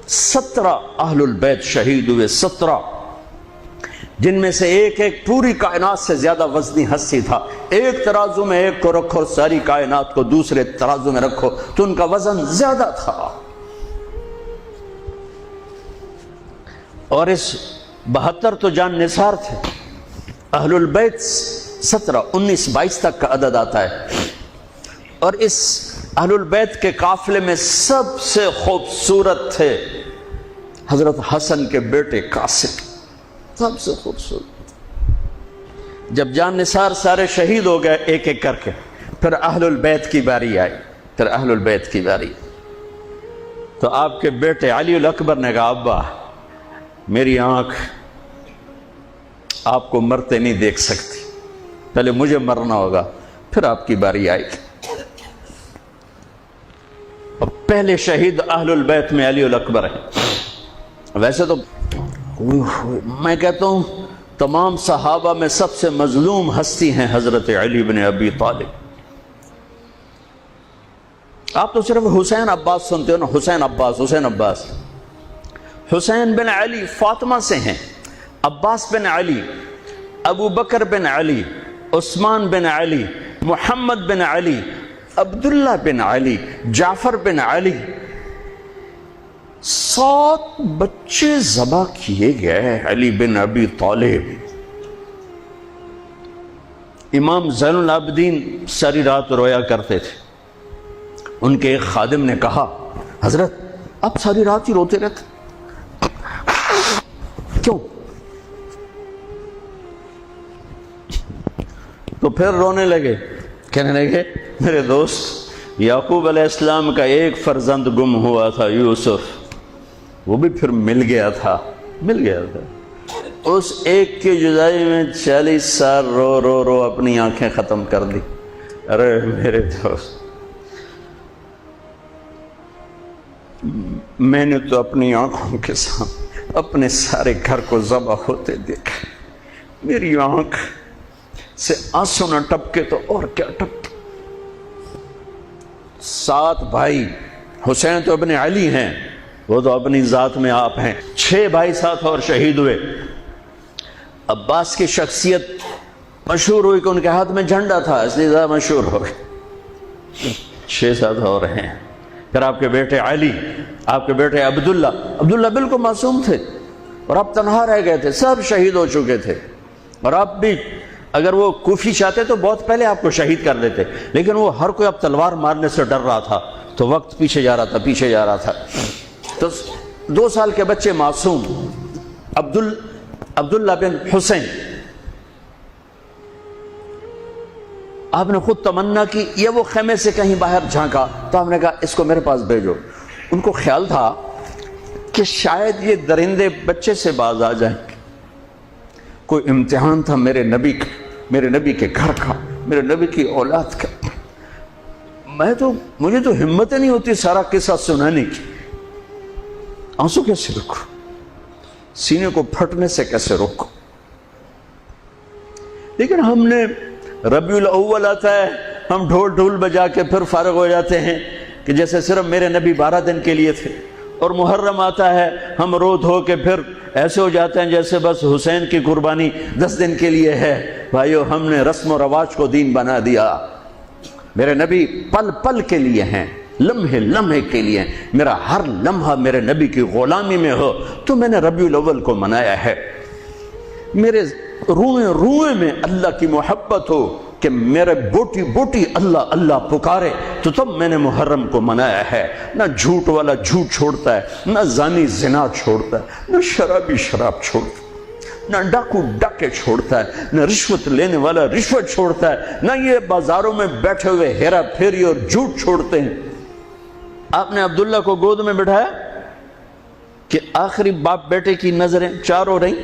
17 اہل البیت شہید ہوئے، 17، جن میں سے ایک ایک پوری کائنات سے زیادہ وزنی ہستی تھا۔ ایک ترازو میں ایک کو رکھو اور ساری کائنات کو دوسرے ترازو میں رکھو تو ان کا وزن زیادہ تھا۔ اور اس 72 تو جان نثار تھے۔ اہل البیت 17، 19، 22 تک کا عدد آتا ہے۔ اور اس اہل البیت کے قافلے میں سب سے خوبصورت تھے حضرت حسن کے بیٹے قاسم، سب سے خوبصورت۔ جب جان نثار سارے شہید ہو گئے ایک ایک کر کے، پھر اہل البیت کی باری آئی، پھر اہل البیت کی باری۔ تو آپ کے بیٹے علی الاکبر نے کہا ابا میری آنکھ آپ کو مرتے نہیں دیکھ سکتی، پہلے مجھے مرنا ہوگا پھر آپ کی باری آئے گی۔ اور پہلے شہید اہل البیت میں علی الاکبر ہیں۔ ویسے تو میں کہتا ہوں تمام صحابہ میں سب سے مظلوم ہستی ہیں حضرت علی بن ابی طالب۔ آپ تو صرف حسین عباس سنتے ہو نا، حسین عباس، حسین عباس۔ حسین بن علی فاطمہ سے ہیں، عباس بن علی، ابو بکر بن علی، عثمان بن علی، محمد بن علی، عبداللہ بن علی، جعفر بن علی، 7 بچے ذبح کیے گئے علی بن ابی طالب۔ امام زین العابدین ساری رات رویا کرتے تھے۔ ان کے ایک خادم نے کہا حضرت آپ ساری رات ہی روتے رہتے کیوں؟ تو پھر رونے لگے، کہنے لگے میرے دوست یعقوب علیہ السلام کا ایک فرزند گم ہوا تھا، یوسف، وہ بھی پھر مل گیا تھا۔ اس ایک کی جدائی میں 40 سال رو رو رو اپنی آنکھیں ختم کر دی۔ ارے میرے دوست میں نے تو اپنی آنکھوں کے سامنے اپنے سارے گھر کو ذبح ہوتے دیکھا، میری آنکھ سے آنسو نہ ٹپکے تو اور کیا ٹپکے۔ 7 بھائی، حسین تو ابن علی ہیں، وہ تو اپنی ذات میں آپ ہیں، 6 بھائی ساتھ اور شہید ہوئے۔ عباس کی شخصیت مشہور ہوئی کہ ان کے ہاتھ میں جھنڈا تھا، اس لیے زیادہ مشہور ہو گئے۔ 6 ساتھ اور ہیں۔ پھر آپ کے بیٹے علی، آپ کے بیٹے عبداللہ بالکل معصوم تھے اور آپ تنہا رہ گئے تھے، سب شہید ہو چکے تھے۔ اور آپ بھی اگر وہ کوفی چاہتے تو بہت پہلے آپ کو شہید کر دیتے، لیکن وہ ہر کوئی اب تلوار مارنے سے ڈر رہا تھا تو وقت پیچھے جا رہا تھا۔ تو 2 سال کے بچے معصوم عبداللہ بن حسین، آپ نے خود تمنا کی، یا وہ خیمے سے کہیں باہر جھانکا تو آپ نے کہا اس کو میرے پاس بھیجو۔ ان کو خیال تھا کہ شاید یہ درندے بچے سے باز آ جائیں، کوئی امتحان تھا میرے نبی کا، میرے نبی کے گھر کا، میرے نبی کی اولاد کا۔ مجھے تو ہمت نہیں ہوتی سارا قصہ سنانے کی، آنسو کیسے روکو، سینے کو پھٹنے سے کیسے روکو۔ لیکن ہم نے ربیع الاول آتا ہے، ہم ڈھول بجا کے پھر فارغ ہو جاتے ہیں کہ جیسے صرف میرے نبی 12 دن کے لیے تھے۔ اور محرم آتا ہے، ہم رو دھو کے پھر ایسے ہو جاتے ہیں جیسے بس حسین کی قربانی 10 دن کے لیے ہے۔ بھائیو، ہم نے رسم و رواج کو دین بنا دیا۔ میرے نبی پل پل کے لیے ہیں، لمحے لمحے کے لیے ہیں۔ میرا ہر لمحہ میرے نبی کی غلامی میں ہو تو میں نے ربیع الاول کو منایا ہے۔ میرے روئے روئے میں اللہ کی محبت ہو کہ میرے بوٹی بوٹی اللہ اللہ پکارے تو تب میں نے محرم کو منایا ہے۔ نہ جھوٹ والا جھوٹ چھوڑتا ہے، نہ زانی زنا چھوڑتا ہے، نہ شرابی شراب چھوڑتا ہے، نہ ڈاکو ڈاکے چھوڑتا ہے، نہ رشوت لینے والا رشوت چھوڑتا ہے، نہ یہ بازاروں میں بیٹھے ہوئے ہیرا پھیری اور جھوٹ چھوڑتے ہیں۔ آپ نے عبداللہ کو گود میں بٹھایا کہ آخری باپ بیٹے کی نظریں 4 ہو رہی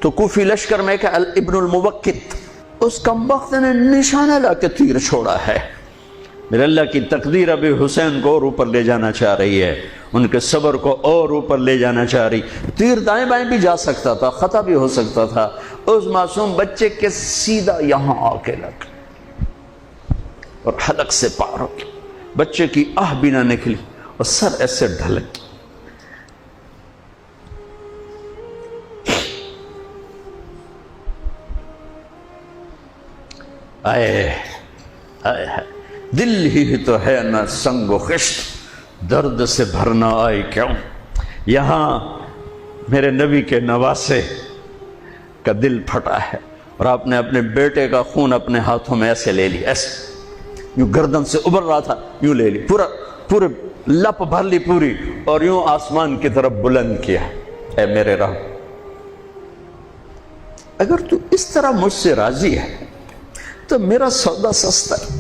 تو کوفی لشکر میں کہ ابن الموقت، اس کمبخت نے نشانہ لا کے تیر چھوڑا ہے۔ میرے اللہ کی تقدیر ابھی حسین کو اور اوپر لے جانا چاہ رہی ہے، ان کے صبر کو اور اوپر لے جانا چاہ رہی۔ تیر دائیں بائیں بھی جا سکتا تھا، خطا بھی ہو سکتا تھا، اس معصوم بچے کے سیدھا یہاں آ کے لگ اور حلق سے پار ہو گیا، بچے کی آہ بھی نہ نکلی اور سر ایسے ڈھلک۔ آئے آئے دل ہی تو ہے نہ سنگ و خشت، درد سے بھرنا آئی کیوں؟ یہاں میرے نبی کے نواسے کا دل پھٹا ہے، اور آپ نے اپنے بیٹے کا خون اپنے ہاتھوں میں ایسے لے لی، ایسے یوں گردن سے ابھر رہا تھا، یوں لے لی، پورے لپ بھر لی پوری، اور یوں آسمان کی طرف بلند کیا۔ اے میرے رب، اگر تو اس طرح مجھ سے راضی ہے تو میرا سودا سستا ہے۔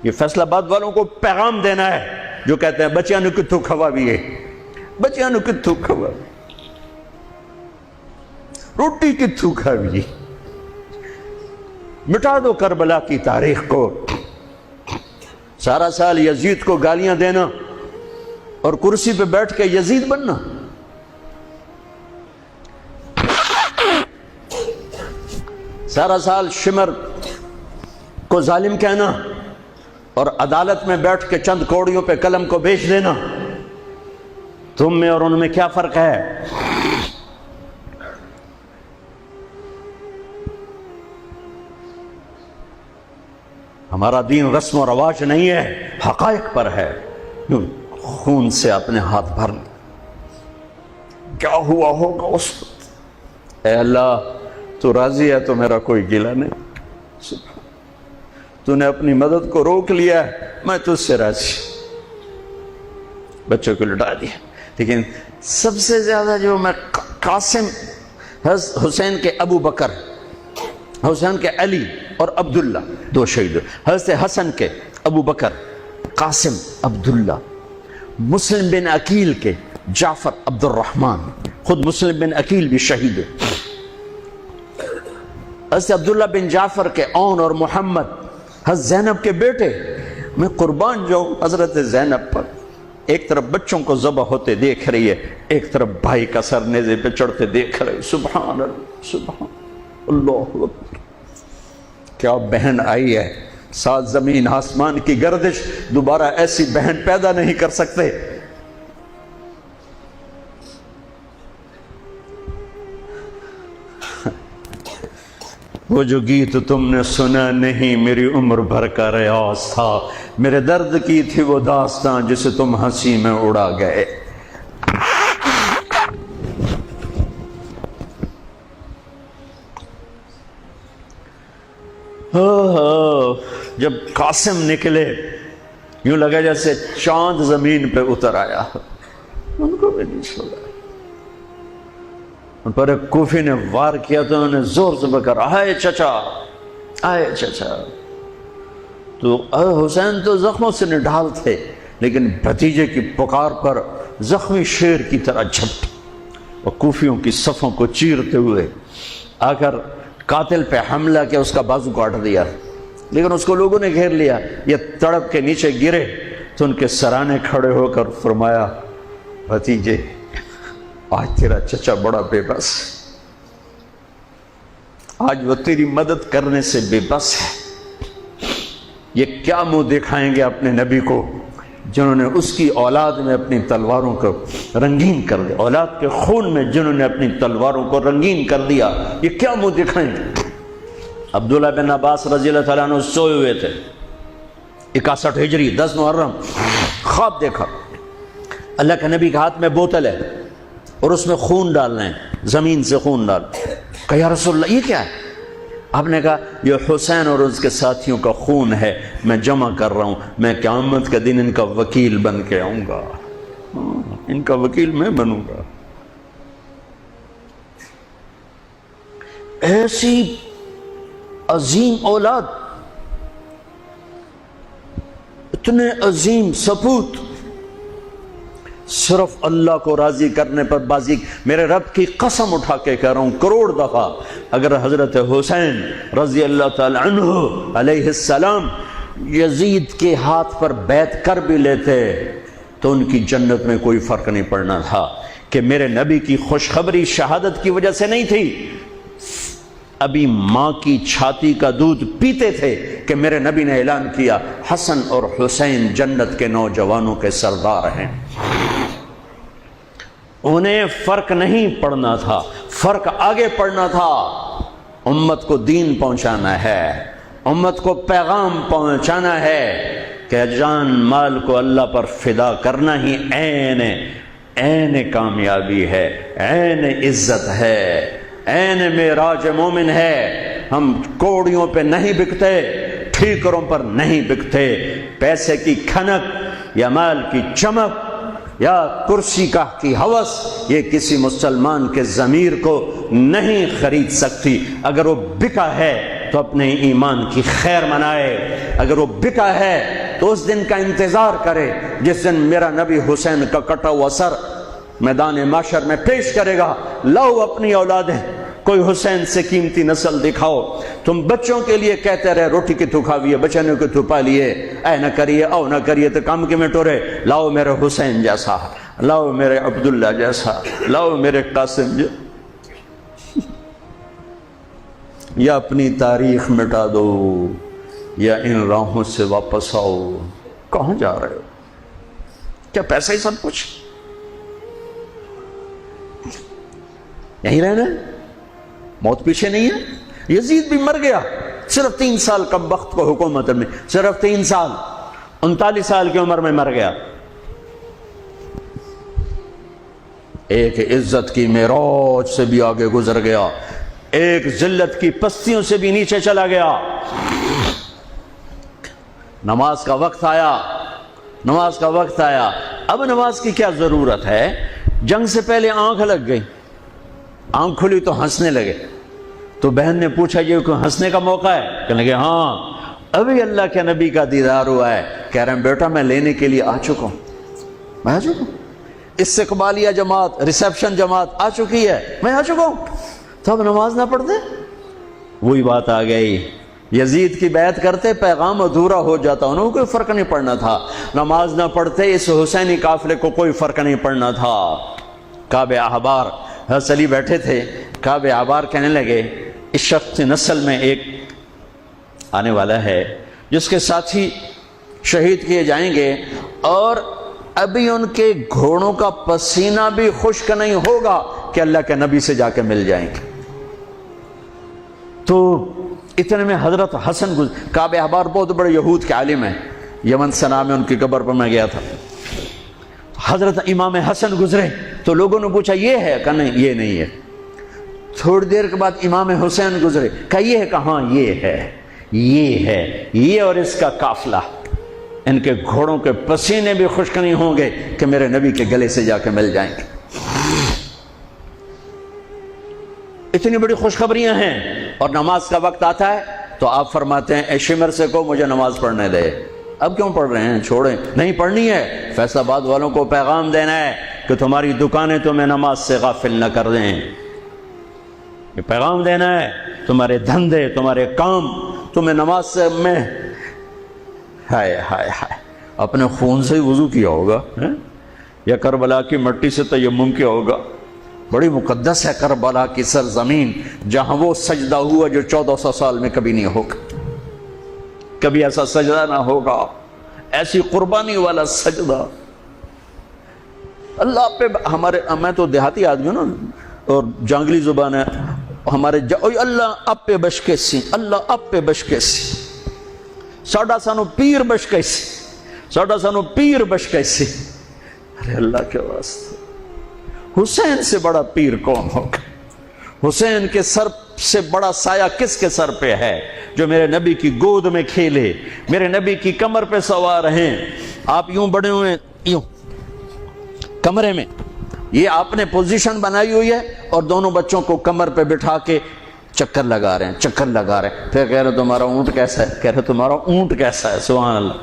یہ فیصل آباد والوں کو پیغام دینا ہے جو کہتے ہیں بچیاں نو کتھوں کھوا بھی ہے، بچیاں نو کتھوں کھوا، روٹی کتھوں کھا بھی، مٹا دو کربلا کی تاریخ کو۔ سارا سال یزید کو گالیاں دینا اور کرسی پہ بیٹھ کے یزید بننا، سارا سال شمر کو ظالم کہنا اور عدالت میں بیٹھ کے چند کوڑیوں پہ قلم کو بیچ دینا، تم میں اور ان میں کیا فرق ہے؟ ہمارا دین رسم و رواج نہیں ہے، حقائق پر ہے۔ خون سے اپنے ہاتھ بھرنے، کیا ہوا ہوگا اس وقت؟ اے اللہ، تو راضی ہے تو میرا کوئی گلہ نہیں، تو نے اپنی مدد کو روک لیا ہے، میں تجھ سے راضی۔ بچوں کو لٹا دیا، لیکن سب سے زیادہ جو میں قاسم، حسین کے ابو بکر، حسین کے علی اور عبداللہ، دو شہید، حضرت حسن کے ابو بکر، قاسم، عبداللہ، مسلم بن عقیل کے جعفر، عبد الرحمن، خود مسلم بن عقیل بھی شہید، حضرت عبداللہ بن جعفر کے اون اور محمد، حضرت زینب کے بیٹے۔ میں قربان جاؤں حضرت زینب پر، ایک طرف بچوں کو ذبح ہوتے دیکھ رہی ہے، ایک طرف بھائی کا سر نیزے پہ چڑھتے دیکھ رہی ہے۔ سبحان اللہ، سبحان اللہ اکبر، کیا بہن آئی ہے، ساتھ زمین آسمان کی گردش دوبارہ ایسی بہن پیدا نہیں کر سکتے۔ وہ جو گیت تم نے سنا نہیں میری عمر بھر کا ریاض تھا، میرے درد کی تھی وہ داستان جسے تم ہنسی میں اڑا گئے۔ جب قاسم نکلے یوں لگا جیسے چاند زمین پہ اتر آیا، ان کو بھی نہیں چھوڑا۔ ان پر ایک کوفی نے وار کیا تو انہوں نے زور سے بکر، آئے چچا، آئے چچا۔ تو حسین تو زخموں سے نڈھال تھے، لیکن بھتیجے کی پکار پر زخمی شیر کی طرح جھپٹے اور کوفیوں کی صفوں کو چیرتے ہوئے آ کر قاتل پہ حملہ کیا، اس کا بازو کاٹ دیا، لیکن اس کو لوگوں نے گھیر لیا۔ یہ تڑپ کے نیچے گرے تو ان کے سرانے کھڑے ہو کر فرمایا، بھتیجے آج تیرا چچا بڑا بے بس، آج وہ تیری مدد کرنے سے بے بس ہے۔ یہ کیا منہ دکھائیں گے اپنے نبی کو جنہوں نے اس کی اولاد میں اپنی تلواروں کو رنگین کر دیا، اولاد کے خون میں جنہوں نے اپنی تلواروں کو رنگین کر دیا، یہ کیا منہ دکھائیں گے؟ عبداللہ بن عباس رضی اللہ تعالیٰ عنہ سوئے ہوئے تھے، 61 ہجری 10 محرم، خواب دیکھا، اللہ کے نبی کے ہاتھ میں بوتل ہے اور اس میں خون ڈالنا ہے، زمین سے خون ڈال۔ کہا یا رسول اللہ یہ کیا ہے؟ آپ نے کہا یہ حسین اور اس کے ساتھیوں کا خون ہے، میں جمع کر رہا ہوں، میں قیامت کے دن ان کا وکیل بن کے آؤں گا، ان کا وکیل میں بنوں گا۔ ایسی عظیم اولاد، اتنے عظیم سپوت، صرف اللہ کو راضی کرنے پر بازی۔ میرے رب کی قسم اٹھا کے کہہ رہا ہوں، کروڑ دفعہ اگر حضرت حسین رضی اللہ تعالی عنہ علیہ السلام یزید کے ہاتھ پر بیعت کر بھی لیتے تو ان کی جنت میں کوئی فرق نہیں پڑنا تھا، کہ میرے نبی کی خوشخبری شہادت کی وجہ سے نہیں تھی، ابھی ماں کی چھاتی کا دودھ پیتے تھے کہ میرے نبی نے اعلان کیا حسن اور حسین جنت کے نوجوانوں کے سردار ہیں۔ انہیں فرق نہیں پڑنا تھا، فرق آگے پڑنا تھا، امت کو دین پہنچانا ہے، امت کو پیغام پہنچانا ہے کہ جان مال کو اللہ پر فدا کرنا ہی عین کامیابی ہے، عین عزت ہے، عین معراج مومن ہے۔ ہم کوڑیوں پہ نہیں بکتے، ٹھیکروں پر نہیں بکتے، پیسے کی کھنک یا مال کی چمک یا کرسی کی ہوس یہ کسی مسلمان کے ضمیر کو نہیں خرید سکتی۔ اگر وہ بکا ہے تو اپنے ایمان کی خیر منائے، اگر وہ بکا ہے تو اس دن کا انتظار کرے جس دن میرا نبی حسین کا کٹا ہوا سر میدان معاشر میں پیش کرے گا۔ لاؤ اپنی اولادیں، کوئی حسین سے قیمتی نسل دکھاؤ۔ تم بچوں کے لیے کہتے رہے روٹی کی تو کھاویے، بچنے کو تو پالیے، اے نہ کریے او نہ کریے تو کام کی میں ٹورے۔ لاؤ میرے حسین جیسا، لاؤ میرے عبداللہ جیسا، لاؤ میرے قاسم یا اپنی تاریخ مٹا دو یا ان راہوں سے واپس آؤ۔ کہاں جا رہے ہو؟ کیا پیسہ ہی سب کچھ؟ یہیں رہنا ہے؟ موت پیچھے نہیں ہے؟ یزید بھی مر گیا صرف 3 سال کم وقت کو حکومت میں، صرف 3 سال، 39 سال کی عمر میں مر گیا۔ ایک عزت کی معراج سے بھی آگے گزر گیا، ایک ذلت کی پستیوں سے بھی نیچے چلا گیا۔ نماز کا وقت آیا، نماز کا وقت آیا۔ اب نماز کی کیا ضرورت ہے؟ جنگ سے پہلے آنکھ لگ گئی، آنکھ کھلی تو ہنسنے لگے۔ تو بہن نے پوچھا یہ کوئی ہنسنے کا موقع ہے؟ کہنے لگے ہاں ابھی اللہ کے نبی کا دیدار ہوا ہے۔ کہہ رہے ہیں بیٹا میں لینے کے لیے آ چکا ہوں، میں آ چکا ہوں، استقبالیہ جماعت، ریسیپشن جماعت آ چکی ہے، میں آ چکا ہوں۔ تو اب نماز نہ پڑھتے؟ وہی بات آ گئی، یزید کی بیعت کرتے پیغام ادھورا ہو جاتا، انہوں کو کوئی فرق نہیں پڑنا تھا۔ نماز نہ پڑھتے اس حسینی قافلے کو کوئی فرق نہیں پڑنا تھا۔ کعب احبار حضرت علی بیٹھے تھے، کعب احبار کہنے لگے اس شخص نسل میں ایک آنے والا ہے جس کے ساتھی شہید کیے جائیں گے اور ابھی ان کے گھوڑوں کا پسینہ بھی خشک نہیں ہوگا کہ اللہ کے نبی سے جا کے مل جائیں گے۔ تو اتنے میں حضرت حسن کعب احبار بہت بڑے یہود کے عالم ہیں، یمن سنا میں ان کی قبر پر میں گیا تھا۔ حضرت امام حسن گزرے تو لوگوں نے پوچھا یہ ہے؟ کہا نہیں یہ نہیں ہے۔ تھوڑی دیر کے بعد امام حسین گزرے، کہا یہ ہے؟ کہاں یہ ہے، یہ ہے، یہ اور اس کا قافلہ، ان کے گھوڑوں کے پسینے بھی خشک نہیں ہوں گے کہ میرے نبی کے گلے سے جا کے مل جائیں گے۔ اتنی بڑی خوشخبریاں ہیں، اور نماز کا وقت آتا ہے تو آپ فرماتے ہیں اے شمر سے کو مجھے نماز پڑھنے دے۔ اب کیوں پڑھ رہے ہیں؟ چھوڑیں، نہیں پڑھنی ہے۔ فیصل آباد والوں کو پیغام دینا ہے کہ تمہاری دکانیں تمہیں نماز سے غافل نہ کر دیں، یہ پیغام دینا ہے۔ تمہارے دھندے، تمہارے کام تمہیں نماز سے میں ہائے ہائے ہائے اپنے خون سے ہی وضو کیا ہوگا یا کربلا کی مٹی سے تیمم کیا ہوگا۔ بڑی مقدس ہے کربلا کی سرزمین، جہاں وہ سجدہ ہوا جو 1400 سال میں کبھی نہیں ہوگا، کبھی ایسا سجدہ نہ ہوگا، ایسی قربانی والا سجدہ۔ اللہ پہ ہمارے، میں تو دیہاتی آدمی ہوں نا اور جانگلی زبان ہے ہمارے، اللہ آپ پہ بشکے سی، اللہ آپ پہ بشکے سی، ساڈا سانو پیر بشکے سی، ساڈا سانو پیر بشکے سی۔ ارے اللہ کے واسطے، حسین سے بڑا پیر کون ہوگا؟ حسین کے سر سے بڑا سایہ کس کے سر پہ ہے جو میرے نبی کی گود میں کھیلے، میرے نبی کی کمر پہ سوار ہیں۔ آپ یوں بڑے ہوئے یوں کمرے میں، یہ آپ نے پوزیشن بنائی ہوئی ہے اور دونوں بچوں کو کمر پہ بٹھا کے چکر لگا رہے ہیں، چکر لگا رہے ہیں۔ پھر کہہ رہے تمہارا اونٹ کیسا ہے؟ کہہ رہے تمہارا اونٹ کیسا ہے؟ سبحان اللہ۔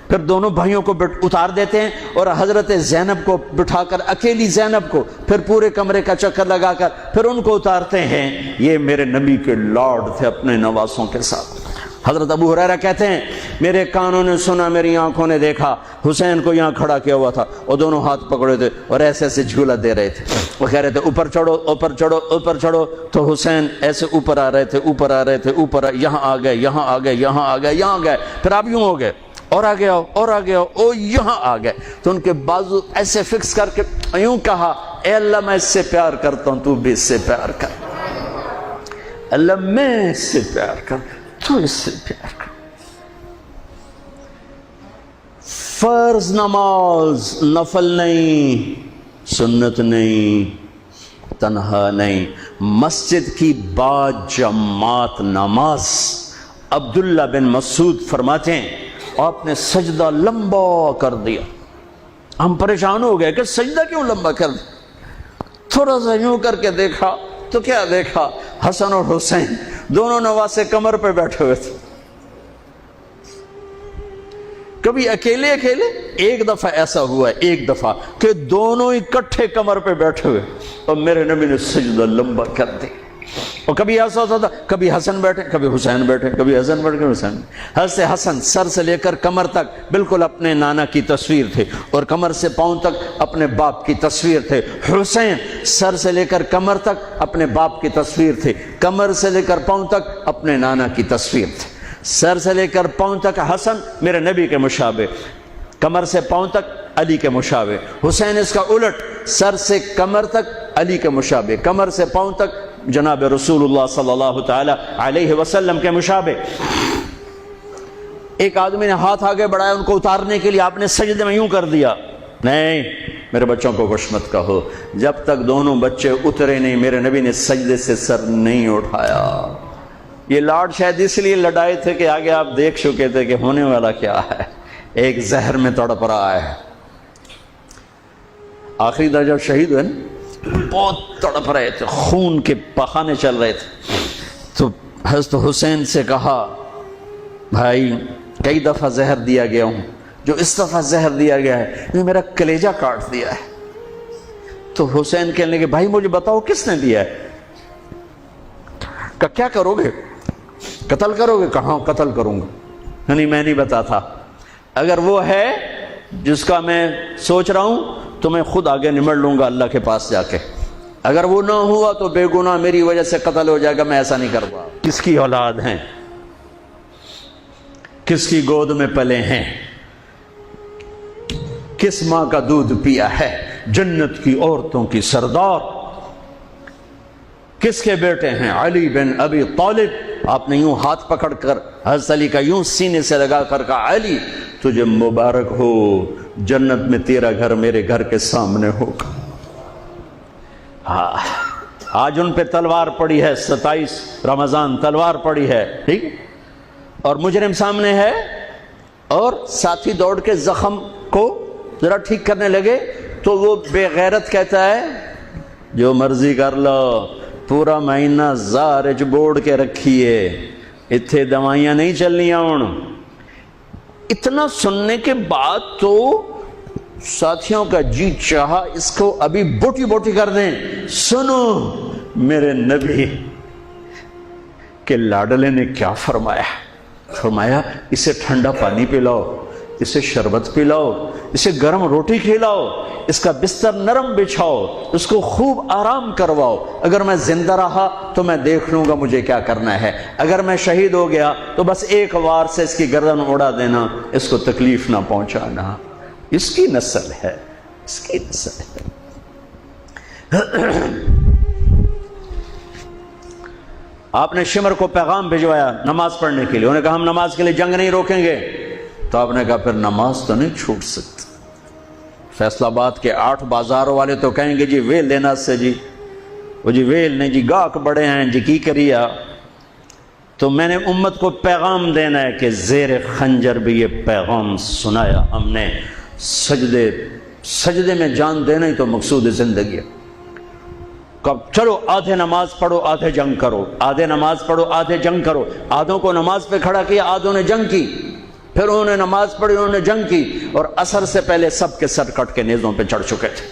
پھر دونوں بھائیوں کو اتار دیتے ہیں اور حضرت زینب کو بٹھا کر، اکیلی زینب کو، پھر پورے کمرے کا چکر لگا کر پھر ان کو اتارتے ہیں۔ یہ میرے نبی کے لارڈ تھے اپنے نواسوں کے ساتھ۔ حضرت ابو ہریرہ کہتے ہیں میرے کانوں نے سنا، میری آنکھوں نے دیکھا، حسین کو یہاں کھڑا کیا ہوا تھا اور دونوں ہاتھ پکڑے تھے اور ایسے ایسے جھولا دے رہے تھے، وہ کہہ رہے تھے اوپر چڑھو اوپر چڑھو اوپر چڑھو، تو حسین ایسے اوپر آ رہے تھے، اوپر آ رہے تھے، اوپر یہاں آ گئے، یہاں آ گئے، یہاں آ گئے، یہاں گئے، پھر آپ یوں ہو گئے اور آگے آؤ اور آگے آؤ، او یہاں آ گئے۔ تو ان کے بازو ایسے فکس کر کے یوں کہا اے اللہ میں اس سے پیار کرتا ہوں، تو بھی اس سے پیار کر۔ اللہ میں اس سے پیار کر، تو اس سے پیار کر۔ فرض نماز نفل نہیں، سنت نہیں، تنہا نہیں، مسجد کی با جماعت نماز۔ عبداللہ بن مسعود فرماتے ہیں آپ نے سجدہ لمبا کر دیا، ہم پریشان ہو گئے کہ سجدہ کیوں لمبا کر دیا؟ تھوڑا سا یوں کر کے دیکھا تو کیا دیکھا؟ حسن اور حسین دونوں نواسے کمر پہ بیٹھے ہوئے تھے۔ کبھی اکیلے اکیلے، ایک دفعہ ایسا ہوا ہے، ایک دفعہ کہ دونوں اکٹھے کمر پہ بیٹھے ہوئے اور میرے نبی نے سجدہ لمبا کر دی۔ اور کبھی ایسا ہوتا تھا، کبھی حسن بیٹھے کبھی حسین بیٹھے، کبھی حسن بیٹھے کبھی حسین۔ حضرت حسن سر سے لے کر کمر تک بالکل اپنے نانا کی تصویر تھے، اور کمر سے پاؤں تک اپنے باپ کی تصویر تھے۔ حسین سر سے لے کر کمر تک اپنے باپ کی تصویر تھے، کمر سے لے کر پاؤں تک اپنے نانا کی تصویر تھے۔ سر سے لے کر پاؤں تک حسن میرے نبی کے مشابہ، کمر سے پاؤں تک علی کے مشابہ۔ حسین اس کا الٹ، سر سے کمر تک علی کے مشابہ، کمر سے پاؤں تک جناب رسول اللہ صلی اللہ تعالی علیہ وسلم کے مشابہ۔ ایک آدمی نے ہاتھ آگے بڑھایا ان کو اتارنے کے لیے، آپ نے سجدے میں یوں کر دیا۔ نہیں، میرے بچوں کو کچھ مت کہو، جب تک دونوں بچے اترے نہیں میرے نبی نے سجدے سے سر نہیں اٹھایا۔ یہ لاڈ شاید اس لیے لڑائے تھے کہ آگے آپ دیکھ چکے تھے کہ ہونے والا کیا ہے، ایک زہر میں تڑپ رہا ہے۔ آخری درجہ شہید ہوئے نا، بہت تڑپ رہے تھے، خون کے بہانے چل رہے تھے، تو حضرت حسین سے کہا بھائی کئی دفعہ زہر دیا گیا ہوں، جو اس دفعہ زہر دیا گیا ہے یہ میرا کلیجہ کاٹ دیا ہے۔ تو حسین کہنے لگے بھائی مجھے بتاؤ کس نے دیا ہے؟ کہ کیا کرو گے؟ قتل کرو گے؟ کہاں قتل کروں گا، نہیں میں نہیں بتاتا، اگر وہ ہے جس کا میں سوچ رہا ہوں تو میں خود آگے نمٹ لوں گا اللہ کے پاس جا کے، اگر وہ نہ ہوا تو بے گناہ میری وجہ سے قتل ہو جائے گا، میں ایسا نہیں کروں گا۔ کس کی اولاد ہیں، کس کی گود میں پلے ہیں، کس ماں کا دودھ پیا ہے، جنت کی عورتوں کی سردار کس کے بیٹے ہیں؟ علی بن ابی طالب۔ آپ نے یوں ہاتھ پکڑ کر حضرت علی کا یوں سینے سے لگا کر کہا علی تجھے مبارک ہو، جنت میں تیرا گھر میرے گھر کے سامنے ہوگا۔ آج ان پہ تلوار پڑی ہے، 27 رمضان تلوار پڑی ہے، ٹھیک، اور مجرم سامنے ہے، اور ساتھی دوڑ کے زخم کو ذرا ٹھیک کرنے لگے تو وہ بے غیرت کہتا ہے جو مرضی کر لو، پورا مہینہ زارج بوڑ کے رکھیے، اتھے دوائیاں نہیں چلنیاں ہوں۔ اتنا سننے کے بعد تو ساتھیوں کا جی چاہا اس کو ابھی بوٹی بوٹی کر دیں۔ سنو میرے نبی کے لاڈلے نے کیا فرمایا، فرمایا اسے ٹھنڈا پانی پلاؤ، اسے شربت پلاؤ، اسے گرم روٹی کھلاؤ، اس کا بستر نرم بچھاؤ، اس کو خوب آرام کرواؤ، اگر میں زندہ رہا تو میں دیکھ لوں گا مجھے کیا کرنا ہے، اگر میں شہید ہو گیا تو بس ایک وار سے اس کی گردن اڑا دینا، اس کو تکلیف نہ پہنچانا۔ اس کی نسل ہے، اس کی نسل ہے۔ آپ نے شمر کو پیغام بھجوایا نماز پڑھنے کے لیے، انہوں نے کہا ہم نماز کے لیے جنگ نہیں روکیں گے، تو آپ نے کہا پھر نماز تو نہیں چھوٹ سکتی۔ فیصل آباد کے 8 بازاروں والے تو کہیں گے جی ویل لینا سے جی، وہ جی ویل نہیں جی، گاہک بڑے ہیں جی کی کریا۔ تو میں نے امت کو پیغام دینا ہے کہ زیر خنجر بھی یہ پیغام سنایا ہم نے، سجدے میں جان دینا ہی تو مقصود زندگی ہے۔ چلو آدھے نماز پڑھو آدھے جنگ کرو، آدھے نماز پڑھو آدھے جنگ کرو۔ آدھوں کو نماز پہ کھڑا کیا، آدھوں نے جنگ کی، پھر انہوں نے نماز پڑھی انہوں نے جنگ کی، اور عصر سے پہلے سب کے سر کٹ کے نیزوں پہ چڑھ چکے تھے۔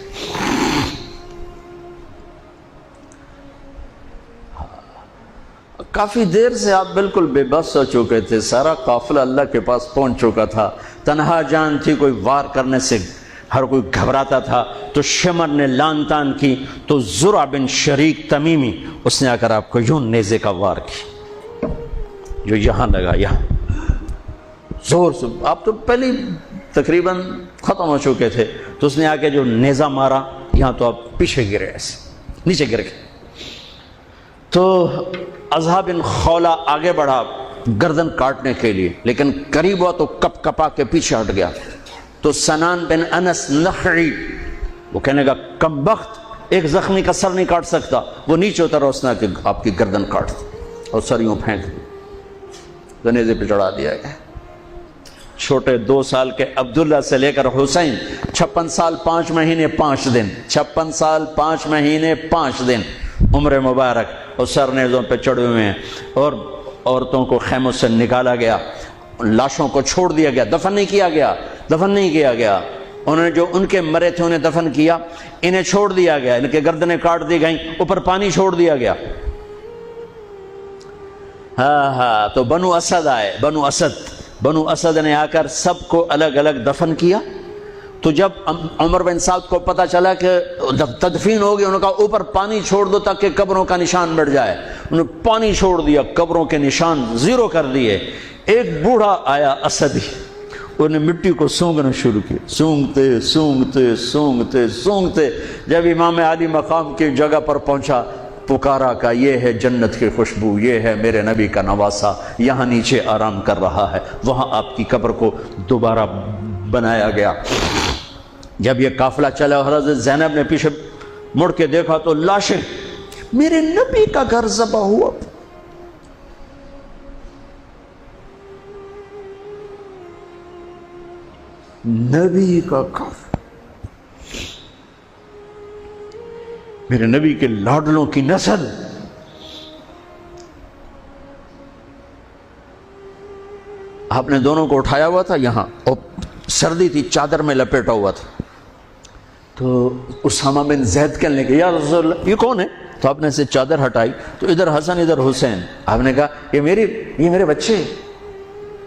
کافی دیر سے آپ بالکل بے بس ہو چکے تھے، سارا قافلہ اللہ کے پاس پہنچ چکا تھا، تنہا جان تھی، کوئی وار کرنے سے ہر کوئی گھبراتا تھا۔ تو شمر نے لان تان کی تو زرع بن شریک تمیمی اس نے آ کر آپ کو یوں نیزے کا وار کی، جو یہاں لگا، یہاں زور سے۔ آپ تو پہلے تقریباً ختم ہو چکے تھے، تو اس نے آ کے جو نیزہ مارا یہاں، تو آپ پیچھے گرے، ایسے نیچے گر گئے۔ تو اضحیٰ بن خولہ آگے بڑھا گردن کاٹنے کے لیے، لیکن قریب ہوا تو کپ کپا کے پیچھے ہٹ گیا۔ تو سنان بن انس نخعی وہ کہنے کا کم بخت، ایک زخمی کا سر نہیں کاٹ سکتا، وہ نیچے اترا، اس نے کہ آپ کی گردن کاٹ دی اور سر یوں پھینک دی، جنیزے پہ چڑھا دیا گیا۔ چھوٹے 2 سال کے عبداللہ سے لے کر حسین 56 سال 5 مہینے 5 دن، 56 سال 5 مہینے 5 دن عمر مبارک، اور سر نیزوں پہ چڑھے ہوئے ہیں، اور عورتوں کو خیموں سے نکالا گیا، لاشوں کو چھوڑ دیا گیا، دفن نہیں کیا گیا۔ انہوں نے جو ان کے مرے تھے انہیں دفن کیا، انہیں چھوڑ دیا گیا، ان کے گردنیں کاٹ دی گئیں، اوپر پانی چھوڑ دیا گیا۔ ہاں تو بنو اسد آئے، بنو اسد نے آ کر سب کو الگ الگ دفن کیا۔ تو جب عمر بن سعد کو پتا چلا کہ تدفین ہو گئی، انہوں نے کہا اوپر پانی چھوڑ دو تاکہ قبروں کا نشان بڑھ جائے۔ انہوں نے پانی چھوڑ دیا، قبروں کے نشان زیرو کر دیے۔ ایک بوڑھا آیا اسدی، انہوں نے مٹی کو سونگنا شروع کیا، سونگتے جب امام علی مقام کی جگہ پر پہنچا، پکارا کہ یہ ہے جنت کی خوشبو، یہ ہے میرے نبی کا نواسہ، یہاں نیچے آرام کر رہا ہے۔ وہاں آپ کی قبر کو دوبارہ بنایا گیا۔ جب یہ قافلہ چلا، حضرت زینب نے پیچھے مڑ کے دیکھا تو لاشیں، میرے نبی کا گھر ذبح ہوا، نبی کا گھر، میرے نبی کے لاڈلوں کی نسل۔ آپ نے دونوں کو اٹھایا ہوا تھا یہاں، اور سردی تھی، چادر میں لپیٹا ہوا تھا۔ تو اسامہ بن زید کہنے لگے یا رسول اللہ یہ کون ہے؟ تو آپ نے سے چادر ہٹائی تو ادھر حسن ادھر حسین۔ آپ نے کہا یہ میرے بچے،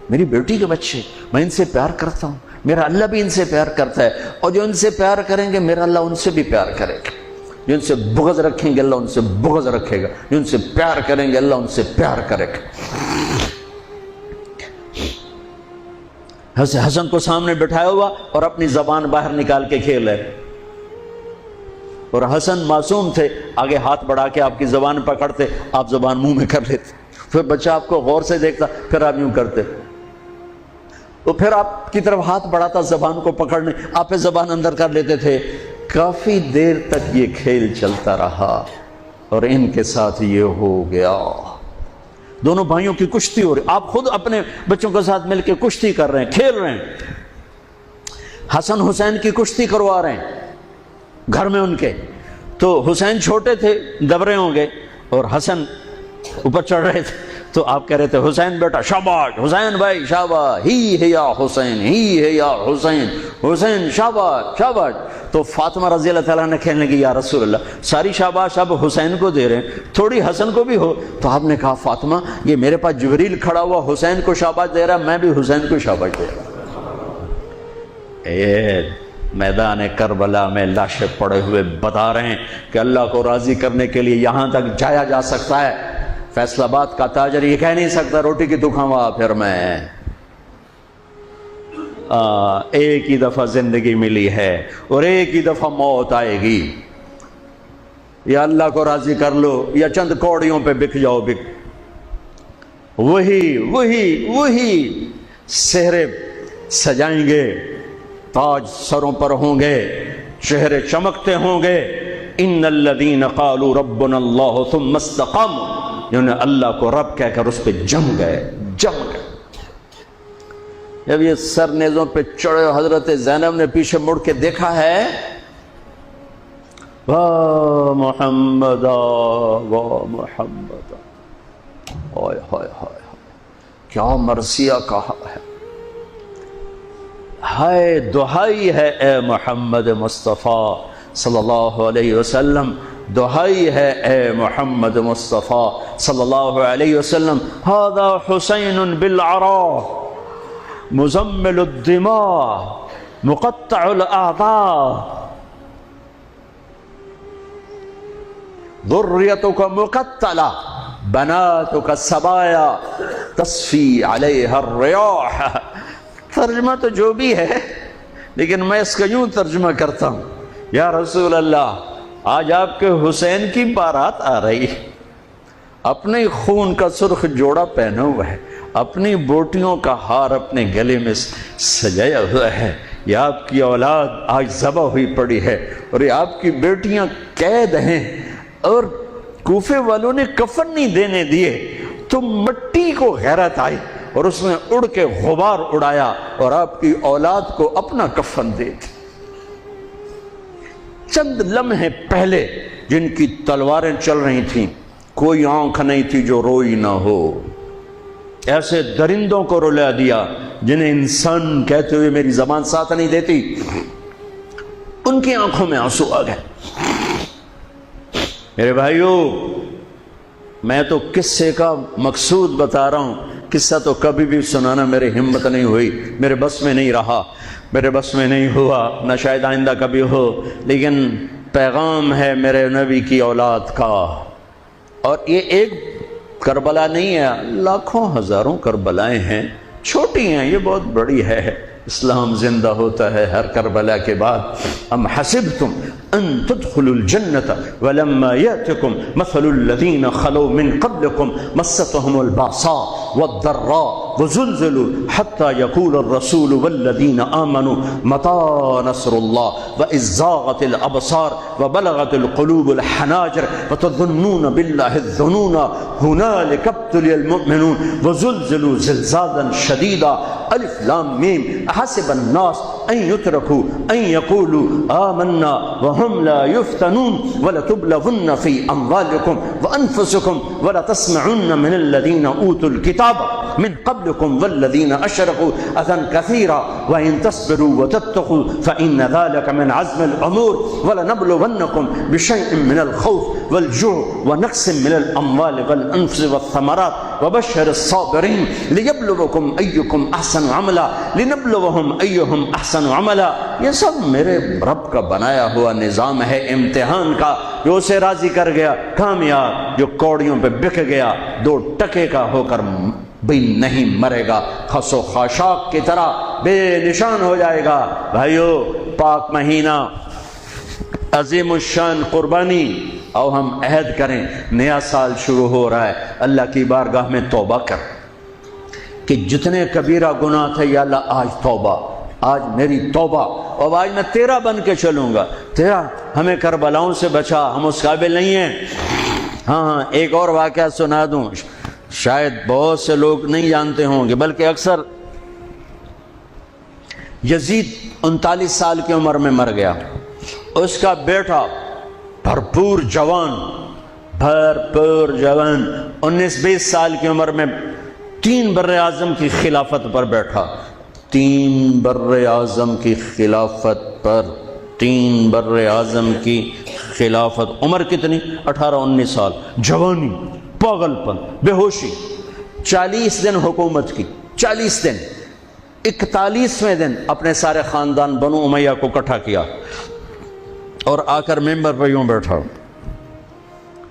میری بیٹی کے بچے، میں ان سے پیار کرتا ہوں، میرا اللہ بھی ان سے پیار کرتا ہے، اور جو ان سے پیار کریں گے میرا اللہ ان سے بھی پیار کرے گا، جو ان سے بغض رکھیں گے اللہ ان سے بغض رکھے گا، جو ان سے پیار کریں گے اللہ ان سے پیار کرے گا۔ حسن کو سامنے بٹھایا ہوا اور اپنی زبان باہر نکال کے کھیل رہے، اور حسن معصوم تھے، آگے ہاتھ بڑھا کے آپ کی زبان پکڑتے، آپ زبان منہ میں کر لیتے، پھر بچہ آپ کو غور سے دیکھتا، پھر آپ یوں کرتے، تو پھر آپ کی طرف ہاتھ بڑھاتا زبان کو پکڑنے، آپ زبان اندر کر لیتے تھے۔ کافی دیر تک یہ کھیل چلتا رہا اور ان کے ساتھ یہ ہو گیا۔ دونوں بھائیوں کی کشتی ہو رہی، آپ خود اپنے بچوں کے ساتھ مل کے کشتی کر رہے ہیں، کھیل رہے ہیں، حسن حسین کی کشتی کروا رہے ہیں گھر میں ان کے۔ تو حسین چھوٹے تھے، دبرے ہوں گے، اور حسن اوپر چڑھ رہے تھے، تو آپ کہہ رہے تھے حسین بیٹا شاباش، حسین بھائی شاباش، ہی ہے یا حسین، ہی ہے یا حسین، حسین شاباش شاباش۔ تو فاطمہ رضی اللہ تعالیٰ نے کہنے لگی یا رسول اللہ ساری شاباش اب حسین کو دے رہے ہیں، تھوڑی حسن کو بھی ہو۔ تو آپ نے کہا فاطمہ یہ میرے پاس جبریل کھڑا ہوا حسین کو شاباش دے رہا، میں بھی حسین کو شاباش دے رہا۔ میدان کربلا میں لاشیں پڑے ہوئے بتا رہے ہیں کہ اللہ کو راضی کرنے کے لیے یہاں تک جایا جا سکتا ہے۔ فیصل آباد کا تاجر یہ کہہ نہیں سکتا روٹی کی تو کھاوا پھر میں، ایک ہی دفعہ زندگی ملی ہے اور ایک ہی دفعہ موت آئے گی، یا اللہ کو راضی کر لو یا چند کوڑیوں پہ بک جاؤ، وہی سہرے سجائیں گے، تاج سروں پر ہوں گے، چہرے چمکتے ہوں گے۔ ان الذین قالوا ربنا اللہ ثم استقاموا، جنہوں نے اللہ کو رب کہہ کر اس پہ جم گئے۔ جب یہ سر نیزوں پہ چڑھے، حضرت زینب نے پیچھے مڑ کے دیکھا ہے، واہ محمد واہ محمد، ہائے ہائے ہائے کیا مرثیہ کہا ہے، ہائے دہائی ہے اے محمد مصطفیٰ صلی اللہ علیہ وسلم، دہائی ہے اے محمد مصطفیٰ صلی اللہ علیہ وسلم۔ ھذا حسین بالعراء مزمل الدماء مقطع الاعضاء ذریتک مقتلہ بناتک سبایا تصفی علیہا الریاح۔ ترجمہ تو جو بھی ہے لیکن میں اس کا یوں ترجمہ کرتا ہوں، یا رسول اللہ آج آپ کے حسین کی بارات آ رہی، اپنے خون کا سرخ جوڑا پہنا ہوا ہے، اپنی بوٹیوں کا ہار اپنے گلے میں سجایا ہوا ہے، یہ آپ کی اولاد آج ذبح ہوئی پڑی ہے اور یہ آپ کی بیٹیاں قید ہیں، اور کوفے والوں نے کفن نہیں دینے دیے تو مٹی کو غیرت آئی اور اس نے اڑ کے غبار اڑایا اور آپ کی اولاد کو اپنا کفن دے دی۔ چند لمحے پہلے جن کی تلواریں چل رہی تھیں، کوئی آنکھ نہیں تھی جو روئی نہ ہو، ایسے درندوں کو رلا دیا جنہیں انسان کہتے ہوئے میری زبان ساتھ نہیں دیتی، ان کی آنکھوں میں آنسو آ گئے۔ میرے بھائیوں، میں تو قصے کا مقصود بتا رہا ہوں، قصہ تو کبھی بھی سنانا میری ہمت نہیں ہوئی، میرے بس میں نہیں رہا، میرے بس میں نہیں ہوا، نہ شاید آئندہ کبھی ہو، لیکن پیغام ہے میرے نبی کی اولاد کا۔ اور یہ ایک کربلا نہیں ہے، لاکھوں ہزاروں کربلائیں ہیں، چھوٹی ہیں، یہ بہت بڑی ہے۔ اسلام زندہ ہوتا ہے ہر کربلا کے بعد۔ ام حسبتم ان تدخلوا الجنة ولما يأتكم مثل الذين خلوا من قبلكم مستهم البأساء والضراء وزلزلوا حتى يقول الرسول والذين آمنوا متى نصر الله وإذ زاغت الأبصار وبلغت القلوب الحناجر وتظنون بالله الظنون هنالك ابتلي المؤمنون وزلزلوا زلزالا شديدا الف لام میم احسب الناس ان يتركوا ان يقولوا آمنا وهم لا يفتنون ولتبلغن في اموالكم وانفسكم ولتسمعن من الذين اوتوا الكتاب من قبلكم والذين اشركوا اذى كثيرا وان تصبروا وتتقوا فان ذلك من عزم الامور ولنبلونكم بشيء من الخوف والجوع ونقص من الاموال والانفس والثمرات وبشر الصابرين ليبلوكم ايكم احسن عملا لنبلوهم ايهم احسن عملا۔ یہ سب میرے رب کا بنایا ہوا نظام ہے امتحان کا، جو اسے راضی کر گیا کامیاب، جو کوڑیوں پہ بک گیا 2 ٹکے کا ہو کر بھی نہیں مرے گا، خس و خاشاک کی طرح بے نشان ہو جائے گا۔ بھائیو، پاک مہینہ، عظیم الشان قربانی، اور ہم عہد کریں، نیا سال شروع ہو رہا ہے، اللہ کی بارگاہ میں توبہ کر کہ جتنے کبیرہ گناہ تھے یا اللہ آج توبہ، آج میری توبہ، اور آج میں تیرا بن کے چلوں گا، تیرا ہمیں کربلاؤں سے بچا، ہم اس قابل نہیں ہیں۔ ہاں، ایک اور واقعہ سنا دوں، شاید بہت سے لوگ نہیں جانتے ہوں گے، بلکہ اکثر۔ یزید 39 سال کی عمر میں مر گیا، اس کا بیٹا بھرپور جوان 19-20 سال کی عمر میں 3 بر اعظم کی خلافت پر بیٹھا، 3 بر اعظم کی خلافت پر، 3 بر اعظم کی خلافت، عمر کتنی؟ 18-19 سال، جوانی، پاگل پن، بے ہوشی، 40 دن حکومت کی، 40 دن، 41ویں دن اپنے سارے خاندان بنو امیہ کو اکٹھا کیا اور آ کر ممبر پہ یوں بیٹھا،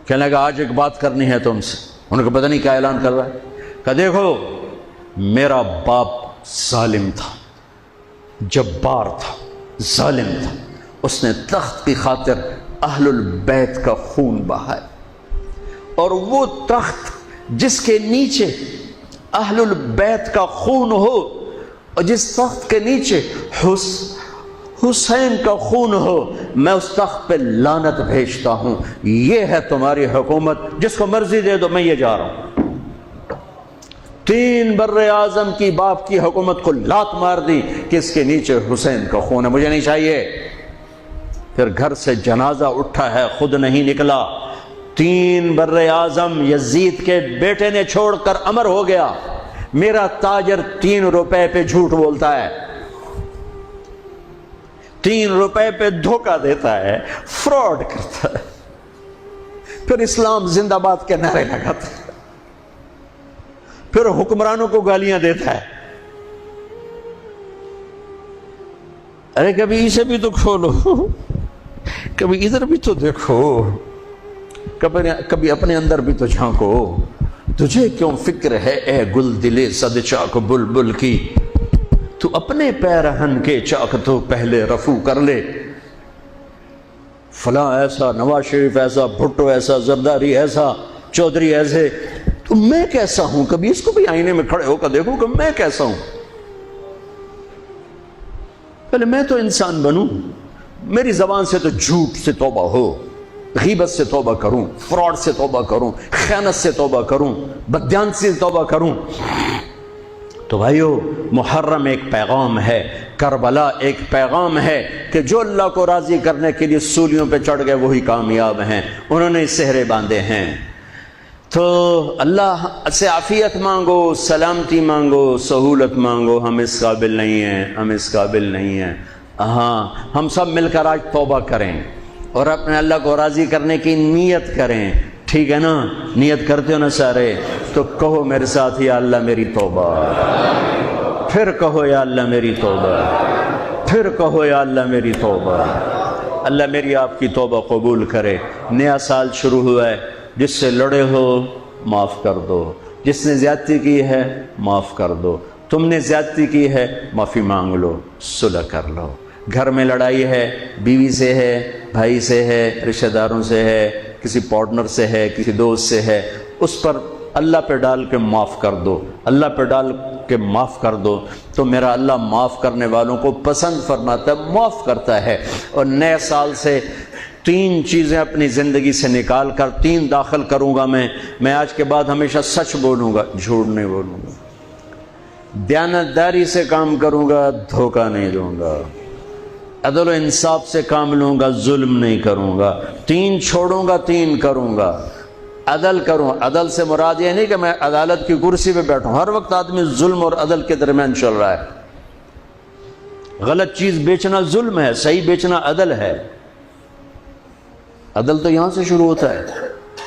کہنے لگا آج ایک بات کرنی ہے تم سے۔ انہوں نے کہا پتہ نہیں کیا اعلان کر رہا ہے؟ کہا دیکھو، میرا باپ ظالم تھا، جبار تھا، ظالم تھا، اس نے تخت کی خاطر اہل البیت کا خون بہایا، اور وہ تخت جس کے نیچے اہل البیت کا خون ہو اور جس تخت کے نیچے حسین کا خون ہو، میں اس تخت پہ لعنت بھیجتا ہوں۔ یہ ہے تمہاری حکومت، جس کو مرضی دے دو، میں یہ جا رہا ہوں۔ 3 بر اعظم کی باپ کی حکومت کو لات مار دی کہ اس کے نیچے حسین کا خون ہے، مجھے نہیں چاہیے۔ پھر گھر سے جنازہ اٹھا ہے، خود نہیں نکلا۔ 3 بر اعظم یزید کے بیٹے نے چھوڑ کر امر ہو گیا، میرا تاجر 3 روپے پہ جھوٹ بولتا ہے، 3 روپے پہ دھوکہ دیتا ہے، فراڈ کرتا ہے، پھر اسلام زندہ باد کے نعرے لگاتا ہے، پھر حکمرانوں کو گالیاں دیتا ہے۔ ارے کبھی اسے بھی تو کھولو، کبھی ادھر بھی تو دیکھو، کبھی اپنے اندر بھی تو جھانکو۔ تجھے کیوں فکر ہے اے گل دلے صد چاک بلبل کی، تو اپنے پیرہن کے چاک تو پہلے رفو کر لے۔ فلاں ایسا، نواز شریف ایسا، بھٹو ایسا، زرداری ایسا، چودھری ایسے، تو میں کیسا ہوں؟ کبھی اس کو بھی آئینے میں کھڑے ہو کر دیکھو کہ میں کیسا ہوں. پہلے میں تو انسان بنوں. میری زبان سے تو جھوٹ سے توبہ ہو، غیبت سے توبہ کروں، فراڈ سے توبہ کروں، خیانت سے توبہ کروں، بددیانتی سے توبہ کروں. تو بھائیو، محرم ایک پیغام ہے، کربلا ایک پیغام ہے کہ جو اللہ کو راضی کرنے کے لیے سولیوں پہ چڑھ گئے وہی کامیاب ہیں. انہوں نے سہرے باندھے ہیں. تو اللہ سے عافیت مانگو، سلامتی مانگو، سہولت مانگو. ہم اس قابل نہیں ہیں، ہم اس قابل نہیں ہیں. ہاں، ہم سب مل کر آج توبہ کریں اور اپنے اللہ کو راضی کرنے کی نیت کریں. ٹھیک ہے نا؟ نیت کرتے ہو نا سارے؟ تو کہو میرے ساتھ، یا اللہ میری توبہ. پھر کہو یا اللہ میری توبہ. پھر کہو یا اللہ میری توبہ. اللہ میری آپ کی توبہ قبول کرے. نیا سال شروع ہوا ہے، جس سے لڑے ہو معاف کر دو، جس نے زیادتی کی ہے معاف کر دو. تم نے زیادتی کی ہے، معافی مانگ لو، صلح کر لو. گھر میں لڑائی ہے، بیوی سے ہے، بھائی سے ہے، رشتہ داروں سے ہے، کسی پارٹنر سے ہے، کسی دوست سے ہے، اس پر اللہ پہ ڈال کے معاف کر دو. اللہ پہ ڈال کے معاف کر دو تو میرا اللہ معاف کرنے والوں کو پسند فرماتا ہے، معاف کرتا ہے. اور نئے سال سے 3 چیزیں اپنی زندگی سے نکال کر 3 داخل کروں گا. میں آج کے بعد ہمیشہ سچ بولوں گا، جھوٹ نہیں بولوں گا. دیانتداری سے کام کروں گا، دھوکہ نہیں دوں گا. عدل و انصاف سے کام لوں گا، ظلم نہیں کروں گا. 3 چھوڑوں گا، 3 کروں گا. عدل کروں. عدل سے مراد یہ نہیں کہ میں عدالت کی کرسی پہ بیٹھوں. ہر وقت آدمی ظلم اور عدل کے درمیان چل رہا ہے. غلط چیز بیچنا ظلم ہے، صحیح بیچنا عدل ہے. عدل تو یہاں سے شروع ہوتا ہے.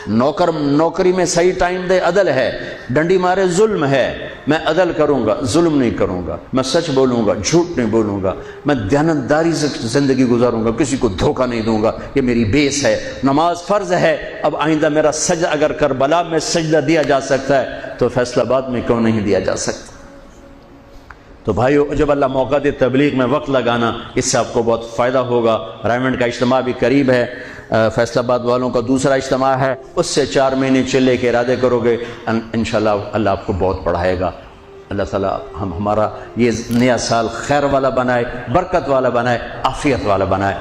نوکری میں صحیح ٹائم دے، عدل ہے. ڈنڈی مارے، ظلم ہے. میں عدل کروں گا، ظلم نہیں کروں گا. میں سچ بولوں گا، جھوٹ نہیں بولوں گا. میں دیانتداری سے زندگی گزاروں گا، کسی کو دھوکہ نہیں دوں گا. یہ میری بیس ہے. نماز فرض ہے. اب آئندہ میرا سجدہ اگر کربلا میں سجدہ دیا جا سکتا ہے تو فیصل آباد میں کیوں نہیں دیا جا سکتا؟ تو بھائیو، جب اللہ موقع دے تبلیغ میں وقت لگانا، اس سے آپ کو بہت فائدہ ہوگا. رائمنڈ کا اجتماع بھی قریب ہے. فیصل آباد والوں کا دوسرا اجتماع ہے، اس سے 4 مہینے چلے کے ارادے کرو گے، انشاءاللہ اللہ آپ کو بہت پڑھائے گا. اللہ تعالیٰ ہمارا یہ نیا سال خیر والا بنائے، برکت والا بنائے، عافیت والا بنائے.